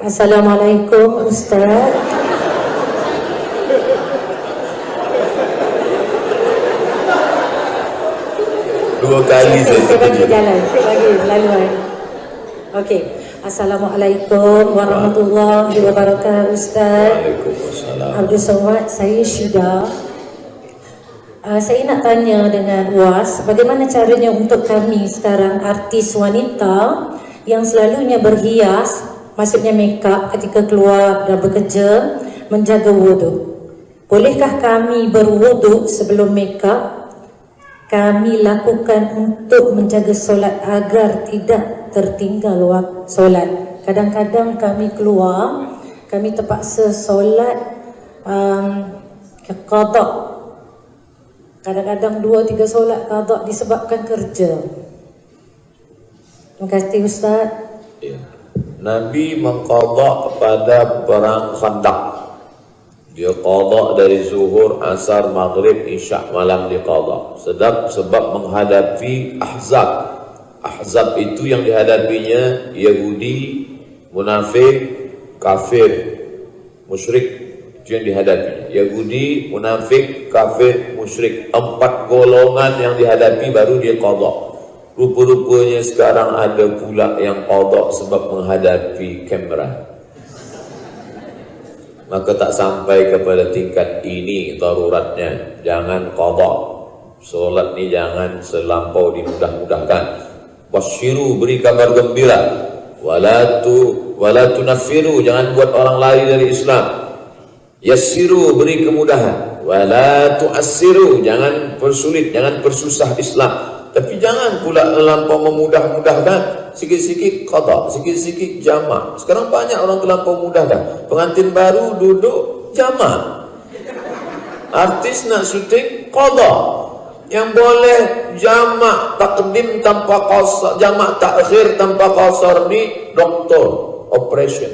Assalamualaikum Ustaz. Dua kali Saya bagi jalan, saya bagi laluan. Okey. Assalamualaikum warahmatullahi wabarakatuh Ustaz. Waalaikumsalam. Abdul Somad, saya Syida. Saya nak tanya dengan UAS, bagaimana caranya untuk kami sekarang artis wanita yang selalunya berhias, maksudnya make up ketika keluar dan bekerja, menjaga wuduk. Bolehkah kami berwuduk sebelum make up? Kami lakukan untuk menjaga solat agar tidak tertinggal waktu solat. Kadang-kadang kami keluar, kami terpaksa solat qada. Kadang-kadang 2-3 solat qada disebabkan kerja. Terima kasih Ustaz. Ya. Nabi mengqadha kepada perang Khandaq. Dia qadha dari zuhur, asar, maghrib, isya, malam di qadha. Sebab menghadapi Ahzab. Ahzab itu yang dihadapinya Yahudi, munafik, kafir, musyrik. Itu yang dihadapi. Yahudi, munafik, kafir, musyrik. 4 golongan yang dihadapi baru dia qadha. Rupa-rupanya sekarang ada pula yang qadha sebab menghadapi kamera. Maka tak sampai kepada tingkat ini daruratnya. Jangan qadha. Solat ni jangan selampau dimudah-mudahkan. Wasyiru, beri kabar gembira. Wala tunaffiru, jangan buat orang lari dari Islam. Yassiru, beri kemudahan. Wala tu'assiru, jangan persulit, jangan persusah Islam. Tapi jangan pula terlampau memudah-mudahkan. Sikit-sikit qadha, sikit-sikit jama'. Sekarang banyak orang terlampau mudahkan. Pengantin baru duduk jama'. Artis nak syuting qadha. Yang boleh jama' takdim tanpa qasar, jama' takhir tanpa qasar ni doktor operation.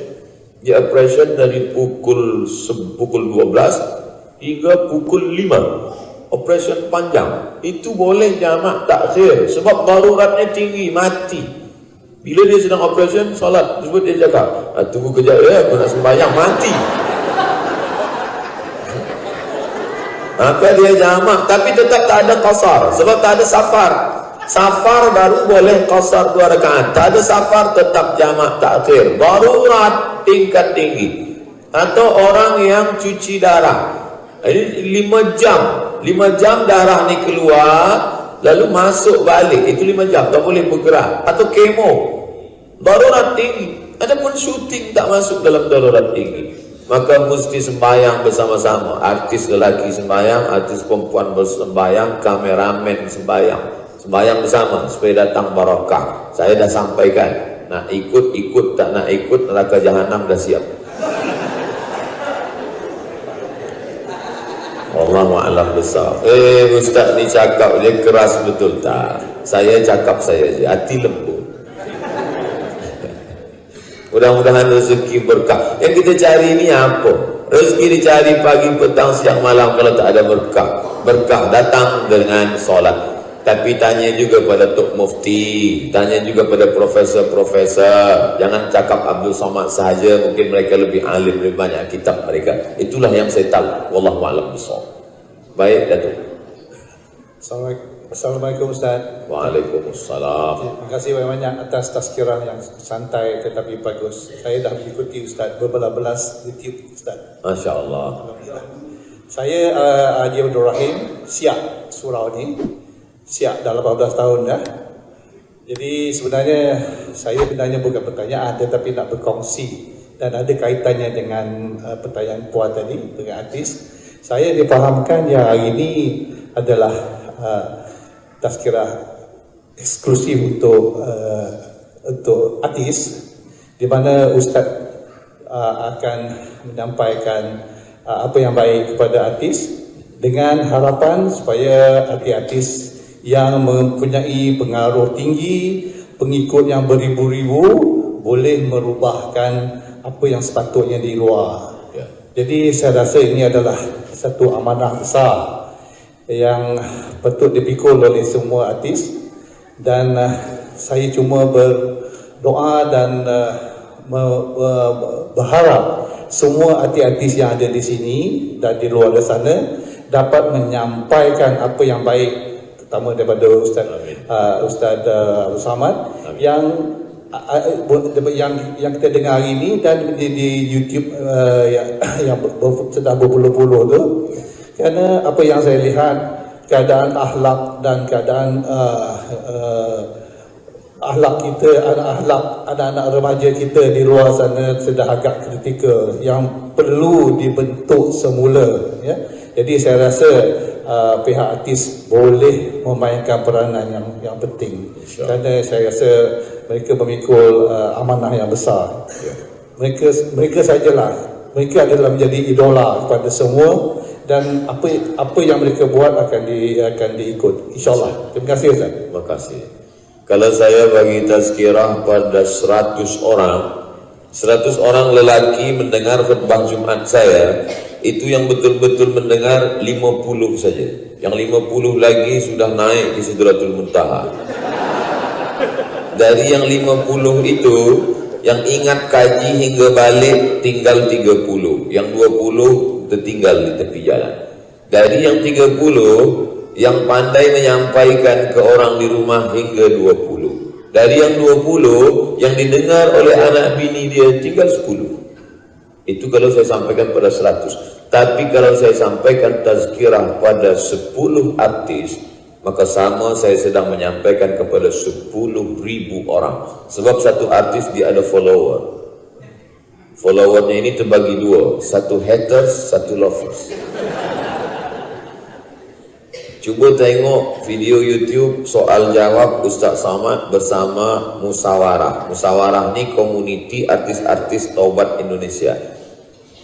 Dia operation dari pukul 12 hingga pukul 5. Operation panjang. Itu boleh jama' takhir sebab daruratnya tinggi, mati. Bila dia sedang operation, solat, sebut dia cakap, tunggu kejap ya, aku nak sembahyang, mati. Maka dia jamak, tapi tetap tak ada qasar sebab tak ada safar. Safar baru boleh qasar 2 rakaat. Tak ada safar tetap jamak takhir. Darurat tingkat tinggi. Atau orang yang cuci darah. Jadi 5 jam. 5 jam darah ni keluar lalu masuk balik. Itu 5 jam, tak boleh bergerak. Atau kemo. Darurat tinggi. Adapun syuting tak masuk dalam darurat tinggi. Maka mesti sembahyang bersama-sama. Artis lelaki sembahyang, artis perempuan bersembahyang, kameramen sembahyang. Sembahyang bersama supaya datang barakah. Saya dah sampaikan. Nak ikut, tak nak ikut, neraka jahanam dah siap. Wallahu a'lam besar. Ustaz ni cakap dia keras betul tak? Saya cakap saya je, hati lembut. Mudah-mudahan rezeki berkah. Yang kita cari ini apa? Rezeki dicari pagi, petang, siang, malam. Kalau tak ada berkah, berkah datang dengan solat. Tapi tanya juga pada Tok Mufti, tanya juga pada profesor-profesor. Jangan cakap Abdul Somad sahaja. Mungkin mereka lebih alim, lebih banyak kitab mereka. Itulah yang saya tahu. Wallahu a'lam bishawab. Baik, Datuk. Assalamualaikum Ustaz. Waalaikumsalam. Terima kasih banyak atas tazkirah yang santai tetapi bagus. Saya dah mengikuti Ustaz berbelas-belas YouTube Ustaz. Masya Allah. Saya Haji Abdul Rahim, siap surau ni. Siap dah 18 tahun dah. Jadi sebenarnya saya bukan pertanyaan tetapi nak berkongsi dan ada kaitannya dengan pertanyaan puan tadi dengan artis. Saya difahamkan yang hari ini adalah tazkirah eksklusif untuk artis di mana Ustaz akan menyampaikan apa yang baik kepada artis dengan harapan supaya artis-artis yang mempunyai pengaruh tinggi, pengikut yang beribu-ribu boleh merubahkan apa yang sepatutnya di luar. Jadi saya rasa ini adalah satu amanah besar yang patut dipikul oleh semua artis dan saya cuma berdoa dan berharap semua artis-artis yang ada di sini dan di luar sana dapat menyampaikan apa yang baik, terutama daripada Ustaz Abdul Samad yang kita dengar hari ini dan di YouTube yang sedang berpuluh-puluh tu, kerana apa yang saya lihat, keadaan akhlak dan keadaan akhlak kita, anak-anak remaja kita di luar sana sudah agak kritikal yang perlu dibentuk semula, ya. Jadi saya rasa pihak artis boleh memainkan peranan yang penting, kerana saya rasa mereka memikul amanah yang besar. Mereka sajalah, mereka adalah menjadi idola kepada semua, dan apa yang mereka buat akan diikut, insyaallah. Terima kasih Ustaz. Terima kasih. Kalau saya bagi tazkirah pada 100 orang lelaki mendengar khutbah Jumat saya, itu yang betul-betul mendengar 50 saja. Yang 50 lagi sudah naik ke Sidratul Muntaha. Dari yang 50 itu, yang ingat kaji hingga balik tinggal 30. Yang 20 tertinggal di tepi jalan. Dari yang 30, yang pandai menyampaikan ke orang di rumah hingga 20. Dari yang 20, yang didengar oleh anak bini dia tinggal 10. Itu kalau saya sampaikan pada 100. Tapi kalau saya sampaikan tazkirah pada 10 artis, maka sama saya sedang menyampaikan kepada 10.000 orang. Sebab satu artis dia ada follower. Followernya ini terbagi dua, satu haters, satu lovers. Cuba tengok video YouTube soal jawab Ustaz Samad bersama Musawarah. Musawarah ni komuniti artis-artis taubat Indonesia.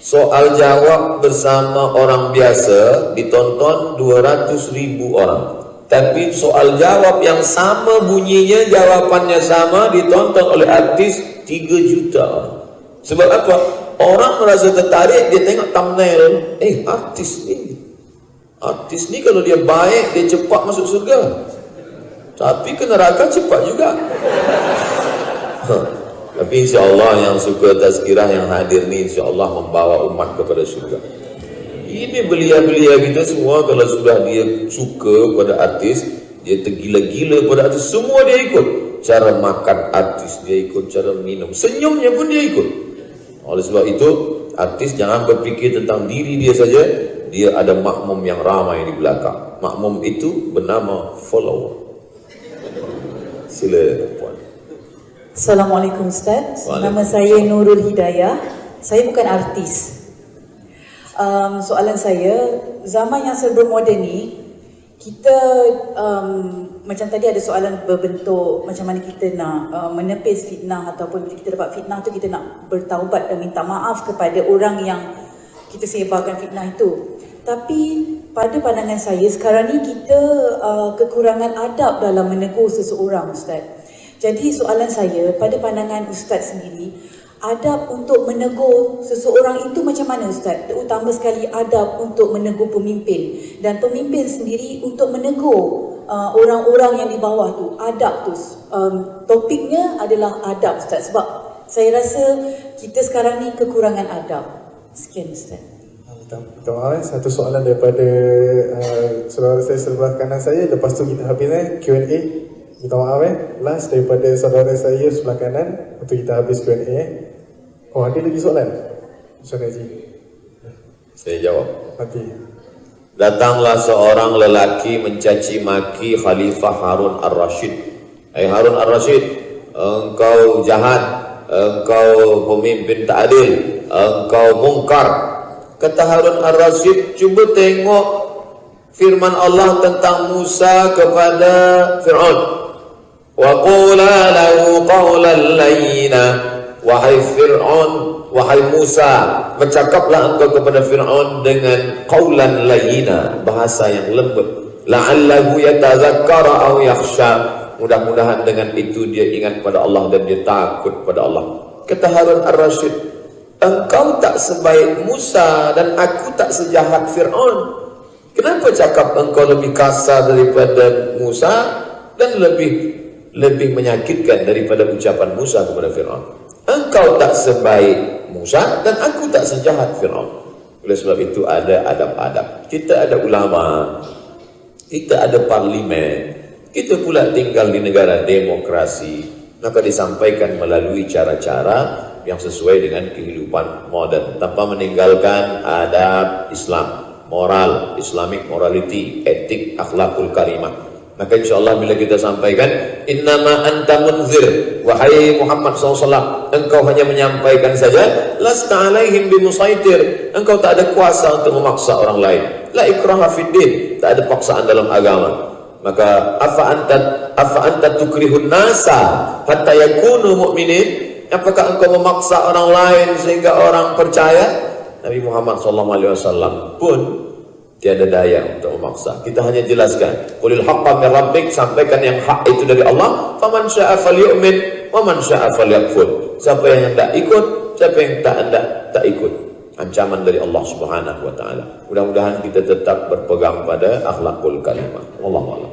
Soal jawab bersama orang biasa ditonton 200.000 orang. Tapi soal jawab yang sama bunyinya, jawapannya sama, ditonton oleh artis 3 juta orang. Sebab apa? Orang merasa tertarik, dia tengok thumbnail, artis ni kalau dia baik, dia cepat masuk surga. Tapi ke neraka cepat juga. Tapi insyaAllah yang suka tazkirah yang hadir ni insyaAllah membawa umat kepada surga. Ini belia-belia kita semua, kalau sudah dia suka pada artis, dia tergila-gila pada artis, semua dia ikut. Cara makan artis dia ikut, cara minum, senyumnya pun dia ikut. Oleh sebab itu, artis jangan berfikir tentang diri dia saja, dia ada makmum yang ramai di belakang. Makmum itu bernama follower. Sila puan. Assalamualaikum Ustaz. Nama saya Nurul Hidayah. Saya bukan artis. Soalan saya, zaman yang serba moden ni, kita macam tadi ada soalan berbentuk macam mana kita nak menepis fitnah, ataupun bila kita dapat fitnah tu kita nak bertaubat dan minta maaf kepada orang yang kita sebarkan fitnah itu. Tapi pada pandangan saya sekarang ni kita kekurangan adab dalam menegur seseorang, Ustaz. Jadi soalan saya, pada pandangan Ustaz sendiri, adab untuk menegur seseorang itu macam mana Ustaz? Terutama sekali adab untuk menegur pemimpin, dan pemimpin sendiri untuk menegur orang-orang yang di bawah tu. Adab tu, topiknya adalah adab Ustaz. Sebab saya rasa kita sekarang ni kekurangan adab. Sekian Ustaz. Minta maaf, satu soalan daripada saudara saya sebelah kanan saya. Lepas tu kita habis Q&A. Minta maaf last daripada saudara saya sebelah kanan untuk kita habis Q&A. Oh, ada lagi soalan? Soalan Haji. Saya jawab. Nanti. Datanglah seorang lelaki mencaci maki Khalifah Harun Ar-Rasyid. Harun Ar-Rasyid, engkau jahat, engkau pemimpin tak adil, engkau mungkar. Kata Harun Ar-Rasyid, cuba tengok firman Allah tentang Musa kepada Fir'aun. Wa qula lahu qawlan layyina. Wahai Fir'aun, wahai Musa, bercakaplah engkau kepada Fir'aun dengan qawlan layyina, bahasa yang lembut. La'allahu yatadzakkara aw yakhsha. Mudah-mudahan dengan itu dia ingat pada Allah dan dia takut pada Allah. Kata Harun Ar-Rasyid, engkau tak sebaik Musa dan aku tak sejahat Fir'aun. Kenapa cakap engkau lebih kasar daripada Musa dan lebih menyakitkan daripada ucapan Musa kepada Fir'aun? Engkau tak sebaik Musa dan aku tak sejahat Fir'aun. Oleh sebab itu ada adab-adab. Kita ada ulama, kita ada parlimen, kita pula tinggal di negara demokrasi. Maka disampaikan melalui cara-cara yang sesuai dengan kehidupan modern tanpa meninggalkan adab Islam, moral, Islamic morality, etik, akhlakul karimah. Maka insyaAllah bila kita sampaikan innama anta munzir, wahai Muhammad SAW, engkau hanya menyampaikan saja, lasta alaihim bimusaitir, engkau tak ada kuasa untuk memaksa orang lain, la ikraha fiddin, tak ada paksaan dalam agama. Maka afa anta tukrihun nasa hatta yakunu mu'minin, apakah engkau memaksa orang lain sehingga orang percaya? Nabi Muhammad SAW pun tiada daya untuk memaksa. Kita hanya jelaskan, qulil haqqa min rabbik, sampaikan yang hak itu dari Allah, faman syaa'a falyu'min wa man syaa'a falyakfur. Siapa yang hendak ikut, siapa yang tak hendak tak ikut. Ancaman dari Allah Subhanahu wa taala. Mudah-mudahan kita tetap berpegang pada akhlakul karimah. Wallahu a'lam.